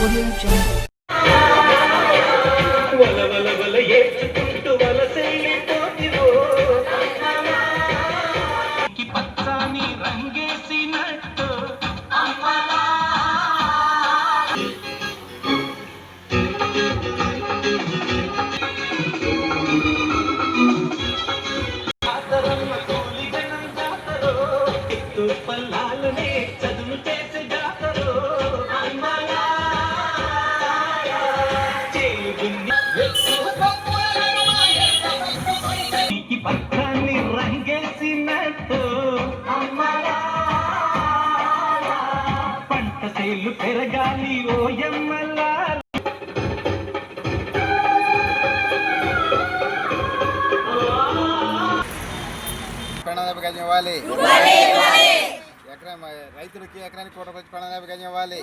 Audio Jungle. పెరగాలి ఓయమ్మలా ప్రణాళిక గజం ఇవ్వాలి. రైతులకి ఎకరానికి ₹1 ప్రణాళిక గజం ఇవ్వాలి.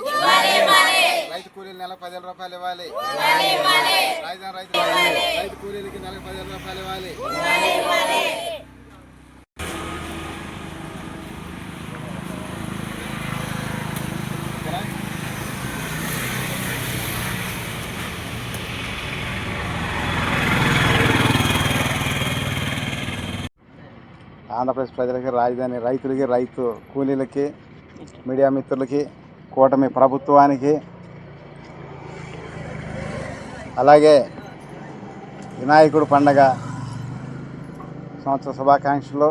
రైతు కూలీలు నెలకు ₹10,000 ఇవ్వాలి. రాజధాని రైతు కూలీలకి నెలకు ₹10,000 ఇవ్వాలి. ఆంధ్రప్రదేశ్ ప్రజలకి, రాజధాని రైతులకి, రైతు కూలీలకి, మీడియా మిత్రులకి, కూటమి ప్రభుత్వానికి, అలాగే వినాయకుడు పండగ సంవత్సర శుభాకాంక్షలు.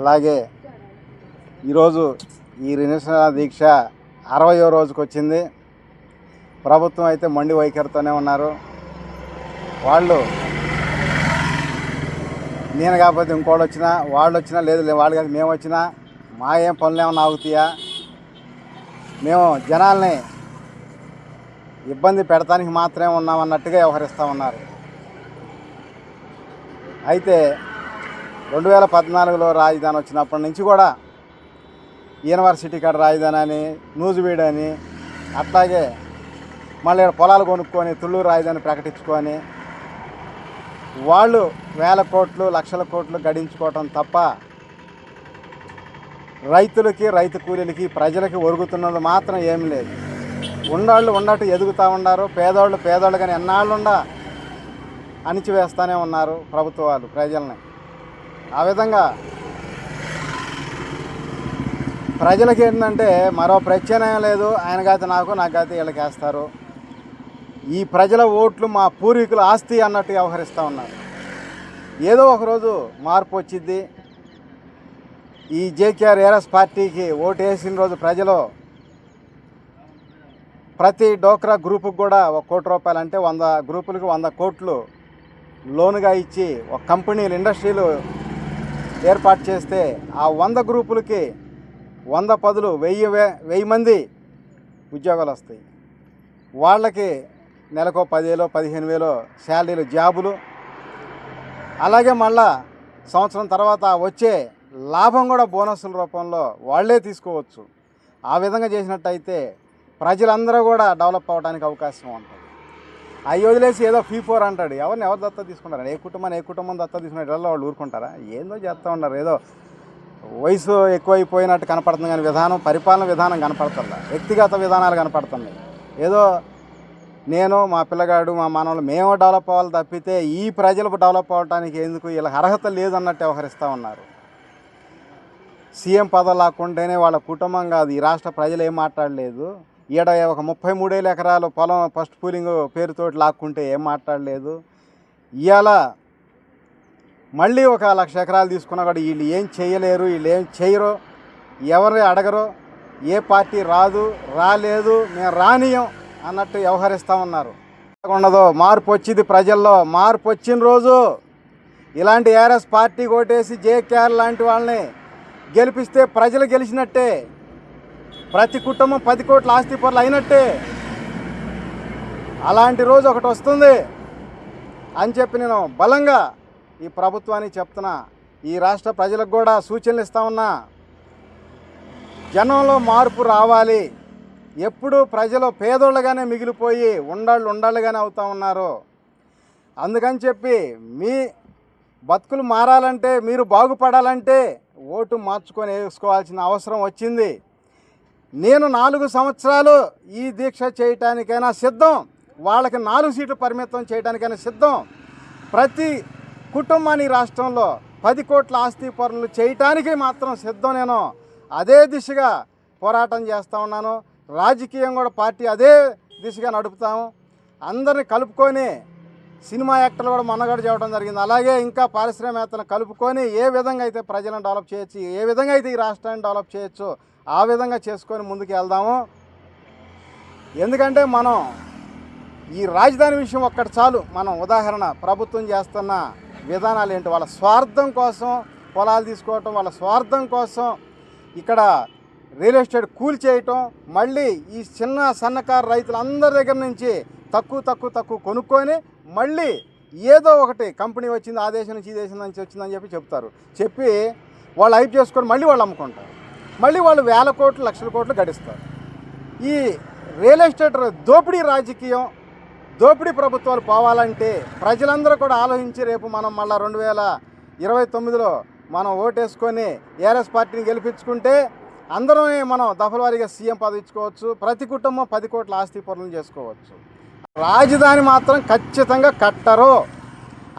అలాగే ఈరోజు ఈ నిరసన దీక్ష 60వ రోజుకు వచ్చింది. ప్రభుత్వం అయితే మొండి వైఖరితోనే ఉన్నారు. వాళ్ళు నేను కాకపోతే ఇంకోళ్ళు వచ్చినా, వాళ్ళు వచ్చినా, లేదు వాళ్ళు కాదు మేము వచ్చినా మా ఏం పనులు ఏమన్నా ఆగుతాయా, మేము జనాల్ని ఇబ్బంది పెడతానికి మాత్రమే ఉన్నామన్నట్టుగా వ్యవహరిస్తూ ఉన్నారు. అయితే 2014లో రాజధాని వచ్చినప్పటి నుంచి కూడా యూనివర్సిటీ కాడ రాజధాని అని, నూజివీడు అని, అట్లాగే మళ్ళీ పొలాలు కొనుక్కొని తుళ్ళూరు రాజధాని ప్రకటించుకొని వాళ్ళు వేల కోట్లు, లక్షల కోట్లు గడించుకోవటం తప్ప రైతులకి, రైతు కూలీలకి, ప్రజలకి ఒరుగుతున్నది మాత్రం ఏమీ లేదు. ఉన్నవాళ్ళు ఉన్నట్టు ఎదుగుతూ ఉన్నారు. పేదోళ్ళు కానీ ఎన్నాళ్ళుండా అణిచివేస్తూనే ఉన్నారు ప్రభుత్వాలు ప్రజల్ని. ఆ విధంగా ప్రజలకి ఏంటంటే మరో ప్రత్యామ్నాయం లేదు. ఆయన కాదు నాకు కాదు వీళ్ళకి వేస్తారు. ఈ ప్రజల ఓట్లు మా పూర్వీకుల ఆస్తి అన్నట్టు వ్యవహరిస్తూ ఉన్నారు. ఏదో ఒకరోజు మార్పు వచ్చింది. ఈ జేకేఆర్ఎస్ పార్టీకి ఓటు వేసిన రోజు ప్రజలు ప్రతి డోక్రా గ్రూపుకి కూడా ₹1 కోటి అంటే 100 గ్రూపులకి 100 కోట్లు లోనుగా ఇచ్చి ఒక కంపెనీలు, ఇండస్ట్రీలు ఏర్పాటు చేస్తే ఆ 100 గ్రూపులకి 100 పదులు 1000 మంది ఉద్యోగాలు వస్తాయి. వాళ్ళకి నెలకు 10,000 15,000 శాలరీలు, జాబులు. అలాగే మళ్ళా సంవత్సరం తర్వాత వచ్చే లాభం కూడా బోనస్ల రూపంలో వాళ్ళే తీసుకోవచ్చు. ఆ విధంగా చేసినట్టయితే ప్రజలందరూ కూడా డెవలప్ అవ్వడానికి అవకాశం ఉంటుంది. అవి వదిలేసి ఏదో ఫీ4 అంటాడు. ఎవరు దత్తా తీసుకుంటారు? ఏ కుటుంబం దత్తా తీసుకున్న ఇళ్ళల్లో వాళ్ళు ఊరుకుంటారా? ఏందో చేస్తూ ఉన్నారు. ఏదో వయసు ఎక్కువైపోయినట్టు కనపడుతుంది కానీ పరిపాలన విధానం కనపడుతుందా? వ్యక్తిగత విధానాలు కనపడుతున్నాయి. ఏదో నేను, మా పిల్లగాడు, మా మనవలు మేము డెవలప్ అవ్వాలి తప్పితే ఈ ప్రజలు డెవలప్ అవ్వడానికి ఎందుకు? వీళ్ళకి అర్హత లేదన్నట్టు వ్యవహరిస్తూ ఉన్నారు. సీఎం పదవి లాక్కుంటేనే వాళ్ళ కుటుంబం కాదు, ఈ రాష్ట్ర ప్రజలు ఏం మాట్లాడలేదు. ఈడ ఒక 33,000 ఎకరాలు పొలం ఫస్ట్ పూలింగ్ పేరుతోటి లాక్కుంటే ఏం మాట్లాడలేదు. ఇవాళ మళ్ళీ ఒక 1,00,000 ఎకరాలు తీసుకున్నా కూడా వీళ్ళు ఏం చేయలేరు, వీళ్ళు ఏం చేయరు, ఎవరు అడగరు, ఏ పార్టీ రాలేదు, మేము రానియం అన్నట్టు వ్యవహరిస్తూ ఉన్నారు. ఉండదు. మార్పు వచ్చింది ప్రజల్లో. మార్పు వచ్చిన రోజు ఇలాంటి ఆర్ఎస్ పార్టీ కొట్టేసి జేకేఆర్ లాంటి వాళ్ళని గెలిపిస్తే ప్రజలు గెలిచినట్టే. ప్రతి కుటుంబం 10 కోట్ల ఆస్తి పరులు అయినట్టే. అలాంటి రోజు ఒకటి వస్తుంది అని చెప్పి నేను బలంగా ఈ ప్రభుత్వానికి చెప్తున్నా. ఈ రాష్ట్ర ప్రజలకు కూడా సూచనలు ఇస్తా ఉన్నా. జనంలో మార్పు రావాలి. ఎప్పుడు ప్రజలు పేదోళ్ళగానే మిగిలిపోయి ఉండాళ్ళుగానే అవుతూ ఉన్నారు. అందుకని చెప్పి మీ బతుకులు మారాలంటే, మీరు బాగుపడాలంటే ఓటు మార్చుకొని వేసుకోవాల్సిన అవసరం వచ్చింది. నేను 4 సంవత్సరాలు ఈ దీక్ష చేయటానికైనా సిద్ధం, వాళ్ళకి 4 సీట్లు పరిమితం చేయడానికైనా సిద్ధం. ప్రతి కుటుంబాన్ని రాష్ట్రంలో 10 కోట్ల ఆస్తి పరులు చేయటానికి మాత్రం సిద్ధం. నేను అదే దిశగా పోరాటం చేస్తూ ఉన్నాను. రాజకీయం కూడా పార్టీ అదే దిశగా నడుపుతాము. అందరిని కలుపుకొని సినిమా యాక్టర్లు కూడా మొన్నగడ చేయడం జరిగింది. అలాగే ఇంకా పారిశ్రామికవేత్తలను కలుపుకొని ఏ విధంగా అయితే ప్రజలను డెవలప్ చేయొచ్చు, ఏ విధంగా అయితే ఈ రాష్ట్రాన్ని డెవలప్ చేయొచ్చు ఆ విధంగా చేసుకొని ముందుకు వెళ్దాము. ఎందుకంటే మనం ఈ రాజధాని విషయం ఒక్కటి చాలు. మనం ఉదాహరణ ప్రభుత్వం చేస్తున్న విధానాలు ఏంటి, వాళ్ళ స్వార్థం కోసం పొలాలు తీసుకోవటం, వాళ్ళ స్వార్థం కోసం ఇక్కడ రియల్ ఎస్టేట్ కూల్ చేయటం, మళ్ళీ ఈ చిన్న సన్నకారు రైతులందరి దగ్గర నుంచి తక్కువ కొనుక్కొని మళ్ళీ ఏదో ఒకటి కంపెనీ వచ్చింది ఆ దేశం నుంచి ఈ దేశం నుంచి వచ్చిందని చెప్తారు. చెప్పి వాళ్ళు హైప్ చేసుకొని మళ్ళీ వాళ్ళు అమ్ముకుంటారు. మళ్ళీ వాళ్ళు వేల కోట్లు లక్షల కోట్లు గడిస్తారు. ఈ రియల్ ఎస్టేట్ దోపిడీ రాజకీయం, దోపిడీ ప్రభుత్వాలు పోవాలంటే ప్రజలందరూ కూడా ఆలోచించి రేపు మనం మళ్ళీ 2029లో మనం ఓటేసుకొని ఏఆర్ఎస్ పార్టీని గెలిపించుకుంటే అందరం మనం దఫలవారీగా సీఎం పదవి ఇచ్చుకోవచ్చు. ప్రతి కుటుంబం 10 కోట్ల ఆస్తి పనులు చేసుకోవచ్చు. రాజధాని మాత్రం ఖచ్చితంగా కట్టరు.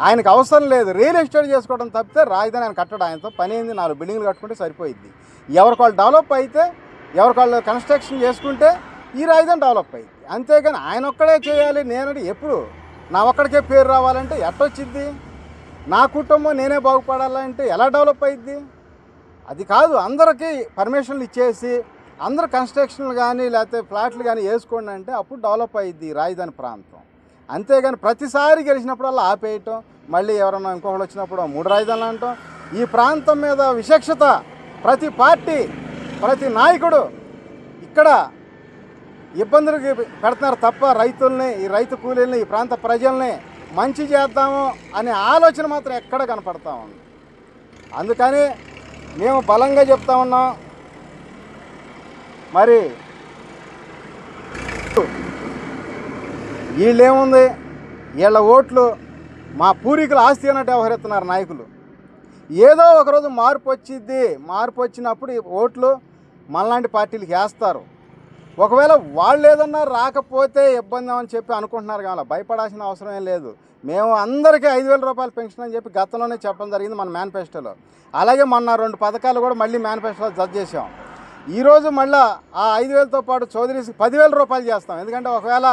ఆయనకు అవసరం లేదు రియల్ ఎస్టేట్ చేసుకోవడం తప్పితే రాజధాని ఆయన కట్టడం. ఆయనతో పని అయింది, 4 బిల్డింగ్లు కట్టుకుంటే సరిపోయిద్ది. ఎవరికి వాళ్ళు డెవలప్ అయితే, ఎవరికి వాళ్ళు కన్స్ట్రక్షన్ చేసుకుంటే ఈ రాజధాని డెవలప్ అయింది. అంతేగాని ఆయన ఒక్కడే చేయాలి నేనంటే ఎప్పుడు నా ఒక్కడికే పేరు రావాలంటే ఎట్టొచ్చిద్ది? నా కుటుంబం నేనే బాగుపడాలంటే ఎలా డెవలప్ అయ్యిద్ది? అది కాదు. అందరికీ పర్మిషన్లు ఇచ్చేసి అందరు కన్స్ట్రక్షన్లు కానీ లేకపోతే ఫ్లాట్లు కానీ వేసుకోండి అంటే అప్పుడు డెవలప్ అయ్యిద్ది రాజధాని ప్రాంతం. అంతేగాని ప్రతిసారి గెలిచినప్పుడల్లా ఆపేయటం, మళ్ళీ ఎవరన్నా ఇంకొకళ్ళు వచ్చినప్పుడు 3 రాజధానులు అంటాం. ఈ ప్రాంతం మీద విచక్షత ప్రతి పార్టీ, ప్రతి నాయకుడు ఇక్కడ ఇబ్బందులకి పెడుతున్నారు తప్ప రైతుల్ని, ఈ రైతు కూలీల్ని, ఈ ప్రాంత ప్రజల్ని మంచి చేద్దాము అనే ఆలోచన మాత్రం ఎక్కడ కనపడతా ఉంది. అందుకని మేము బలంగా చెప్తా ఉన్నాం. మరి వీళ్ళేముంది, వీళ్ళ ఓట్లు మా పూర్వీకుల ఆస్తి అన్నట్టు వ్యవహరిస్తున్నారు నాయకులు. ఏదో ఒకరోజు మార్పు వచ్చిద్ది, మార్పు వచ్చినప్పుడు ఈ ఓట్లు మనలాంటి పార్టీలకు వేస్తారు. ఒకవేళ వాళ్ళు ఏదన్నా రాకపోతే ఇబ్బంది అని చెప్పి అనుకుంటున్నారు కానీ భయపడాల్సిన అవసరం ఏం లేదు. మేము అందరికీ 5,000 రూపాయల పెన్షన్ అని చెప్పి గతంలోనే చెప్పడం జరిగింది మన మేనిఫెస్టోలో. అలాగే మొన్న 2 పథకాలు కూడా మళ్ళీ మేనిఫెస్టోలో జడ్జ్ చేసాం. ఈరోజు మళ్ళీ ఆ 5,000తో పాటు చౌదరీస్కి 10,000 రూపాయలు చేస్తాం. ఎందుకంటే ఒకవేళ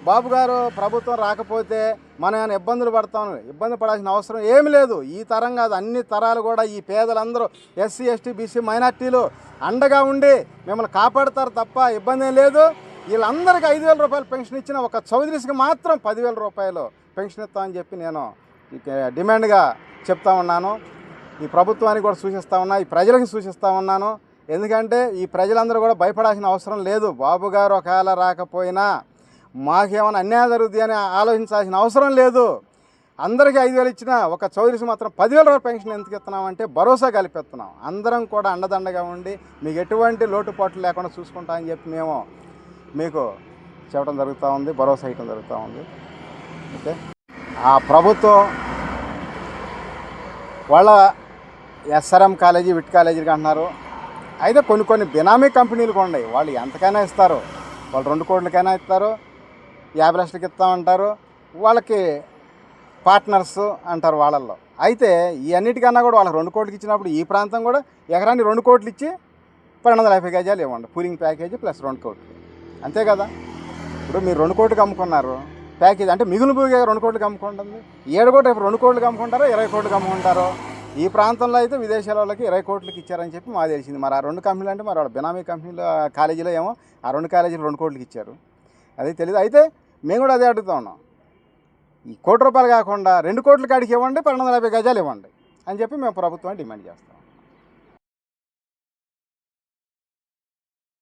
బాబు గారు ప్రభుత్వం రాకపోతే మనం ఏమైనా ఇబ్బందులు పడతాం, ఇబ్బంది పడాల్సిన అవసరం ఏమి లేదు. ఈ తరం కాదు, అన్ని తరాలు కూడా ఈ పేదలందరూ ఎస్సీ ఎస్టీ బీసీ మైనార్టీలు అండగా ఉండి మిమ్మల్ని కాపాడతారు తప్ప ఇబ్బంది ఏం లేదు. వీళ్ళందరికీ 5,000 రూపాయలు పెన్షన్ ఇచ్చిన ఒక చౌదరీస్కి మాత్రం 10,000 రూపాయలు పెన్షన్ ఇస్తామని చెప్పి నేను డిమాండ్గా చెప్తా ఉన్నాను. ఈ ప్రభుత్వానికి కూడా సూచిస్తూ ఉన్నా, ఈ ప్రజలకు సూచిస్తూ ఉన్నాను. ఎందుకంటే ఈ ప్రజలందరూ కూడా భయపడాల్సిన అవసరం లేదు. బాబు గారు ఒకవేళ రాకపోయినా మాకేమైనా అన్యాయం జరుగుద్ది అని ఆలోచించాల్సిన అవసరం లేదు. అందరికీ 5,000 ఇచ్చినా ఒక చౌదరీస్ మాత్రం 10,000 రూపాయల పెన్షన్ ఎందుకు ఇస్తున్నామంటే భరోసా కల్పిస్తున్నాం. అందరం కూడా అండదండగా ఉండి మీకు ఎటువంటి లోటుపాట్లు లేకుండా చూసుకుంటామని చెప్పి మేము మీకు చెప్పడం జరుగుతూ ఉంది, భరోసా ఇవ్వడం జరుగుతూ ఉంది. ఓకే, ఆ ప్రభుత్వం వాళ్ళ ఎస్ఆర్ఎం కాలేజీ, విట్ కాలేజీకి అంటున్నారు. అయితే కొన్ని బినామీ కంపెనీలు కూడా ఉన్నాయి. వాళ్ళు ఎంతకైనా ఇస్తారు. వాళ్ళు 2 కోట్లకైనా ఇస్తారు, 50 లక్షలకి ఇస్తామంటారు. వాళ్ళకి పార్ట్నర్స్ అంటారు వాళ్ళల్లో. అయితే ఈ అన్నిటికన్నా కూడా వాళ్ళకి 2 కోట్లకి ఇచ్చినప్పుడు ఈ ప్రాంతం కూడా ఎకరానికి 2 కోట్లు ఇచ్చి 1250 గజాలు ఇవ్వండి, పూలింగ్ ప్యాకేజీ ప్లస్ 2 కోట్లు. అంతే కదా. ఇప్పుడు మీరు 2 కోట్లకి అమ్ముకున్నారు ప్యాకేజీ అంటే మిగులు భూమిగా 2 కోట్లకి అమ్ముకుంటుంది. 7 కోట్లు ఇప్పుడు 2 కోట్లకి అమ్ముకుంటారో 20 కోట్లకి అమ్ముకుంటారో. ఈ ప్రాంతంలో అయితే విదేశాల వాళ్ళకి 20 కోట్లకి ఇచ్చారని చెప్పి మాకు తెలిసింది. మరి ఆ 2 కంపెనీలు అంటే మరి వాళ్ళ బినామీ కంపెనీలో కాలేజీలో ఏమో ఆ 2 కాలేజీలు 2 కోట్లకి ఇచ్చారు. అది తెలియదు. అయితే మేము కూడా అదే అడుగుతా ఉన్నాం. ఈ ₹1 కోటి కాకుండా 2 కోట్ల కాడికి ఇవ్వండి, 1250 గజాలు ఇవ్వండి అని చెప్పి మేము ప్రభుత్వాన్ని డిమాండ్ చేస్తాం.